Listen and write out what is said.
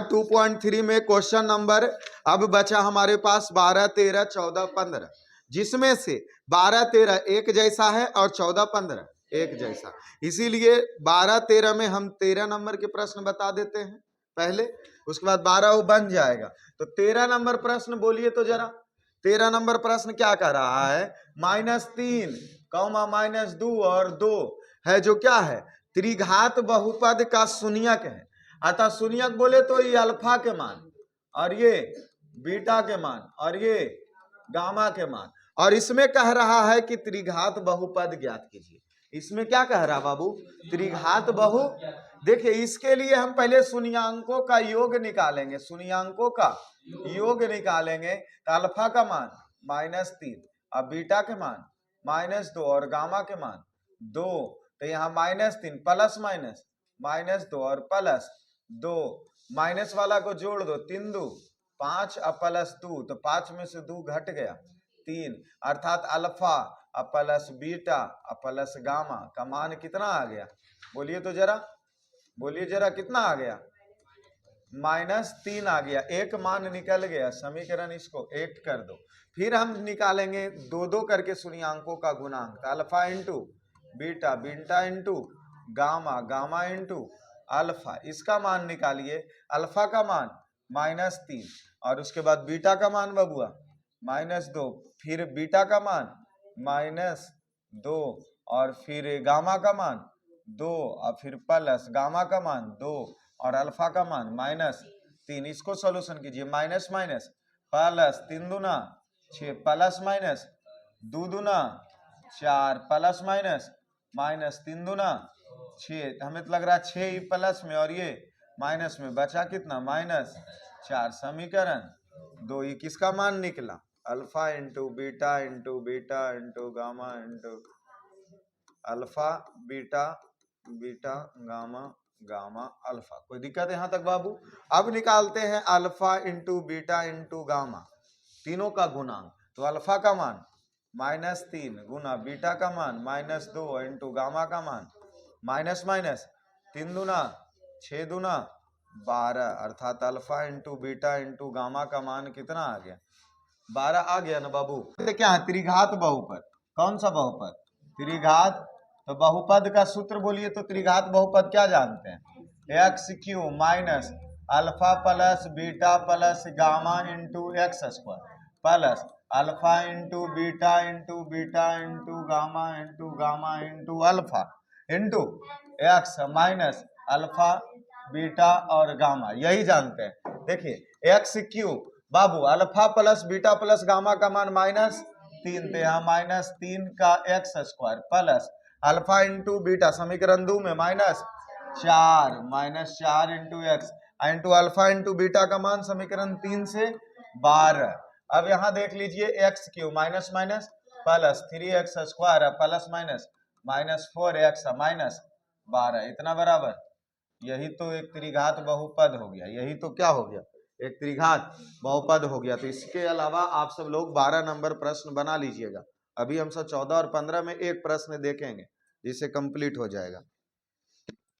2.3 में question number अब बचा हमारे पास 12, 13, 14, 15, जिसमें से 12, 13 एक जैसा है और 14, 15 एक जैसा। इसीलिए 12, 13 में हम 13 नंबर के प्रश्न बता देते हैं पहले, उसके बाद 12 वो बन जाएगा। तो 13 नंबर प्रश्न बोलिए तो जरा। 13 नंबर प्रश्न क्या कह रहा है? -3, -2 और 2 है जो क्या है? त्रिघात बहुपद का शून्यक है। अतः शून्यक बोले तो ये अल्फा के मान और ये बीटा के मान और ये गामा के मान, और इसमें कह रहा है कि त्रिघात बहुपद ज्ञात कीजिए। इसमें क्या कह रहा बाबू? त्रिघात बहु। देखिए इसके लिए हम पहले शून्यांकों का योग निकालेंगे, शून्यांकों का योग निकालेंगे तो अल्फा का मान -3 और बीटा के मान -2 और गामा के मान 2, तो यहाँ -3 प्लस माइनस -2 और प्लस 2, माइनस वाला को जोड़ दो, 3 2 5 और प्लस 2, तो 5 में से 2 घट गया 3, अर्थात अल्फा और प्लस बीटा और प्लस गामा का मान कितना आ गया? बोलिए तो जरा, बोलिए जरा कितना आ गया? -3 आ गया। एक मान निकल गया, समीकरण इसको 1 कर दो। फिर हम निकालेंगे 2 करके शून्यांकों का गुणांक, alpha into beta, beta into gamma, gamma into alpha, इसका मान निकालिए। अल्फा का मान -3 और उसके बाद बीटा का मान बबुआ -2, फिर बीटा का मान -2 और फिर गामा का मान 2 और फिर प्लस गामा का मान 2 और अल्फा का मान -3। इसको सॉल्यूशन कीजिए। माइनस माइनस प्लस, 3 दूना 6, प्लस माइनस 2 दूना 4, प्लस माइनस -3 दूना 6, हमें तो लग रहा है 6 ही प्लस में और ये माइनस में, बचा कितना? -4। समीकरण 2 ये किसका मान निकला? Alpha into beta into beta into gamma into alpha beta, beta gamma, gamma alpha. कोई दिक्कत है यहाँ तक बाबू? अब निकालते हैं alpha into beta into gamma, तीनों का गुणांक। तो अल्फा का मान -3 गुना बीटा का मान -2 इंटू गामा का मान माइनस माइनस 3 दूना 6 दूना 12, अर्थात alpha into beta into gamma का मान कितना आ गया? 12 आ गया ना बाबू? क्या है? त्रिघात बहुपद। कौन सा बहुपद? त्रिघात। तो बहुपद का सूत्र बोलिए तो। त्रिघात बहुपद क्या जानते हैं? x³ minus alpha plus beta plus gamma into x square plus alpha into beta into beta into gamma into alpha into x minus alpha beta और गामा, यही जानते हैं। देखिए x³ बाबू alpha plus beta plus gamma का मान -3, तो यहाँ -3 का x square plus alpha into beta, समीकरण 2 में -4 into x into alpha into beta का मान समीकरण 3 से 12। अब यहाँ देख लीजिए x³ minus minus plus 3x square plus minus -4x -12, इतना बराबर। यही तो एक त्रिघात बहुपद हो गया। यही तो क्या हो गया? एक त्रिघात बहुपद हो गया। तो इसके अलावा आप सब लोग 12 नंबर प्रश्न बना लीजिएगा। अभी हम सब 14 और 15 में एक प्रश्न देखेंगे जिससे कंप्लीट हो जाएगा।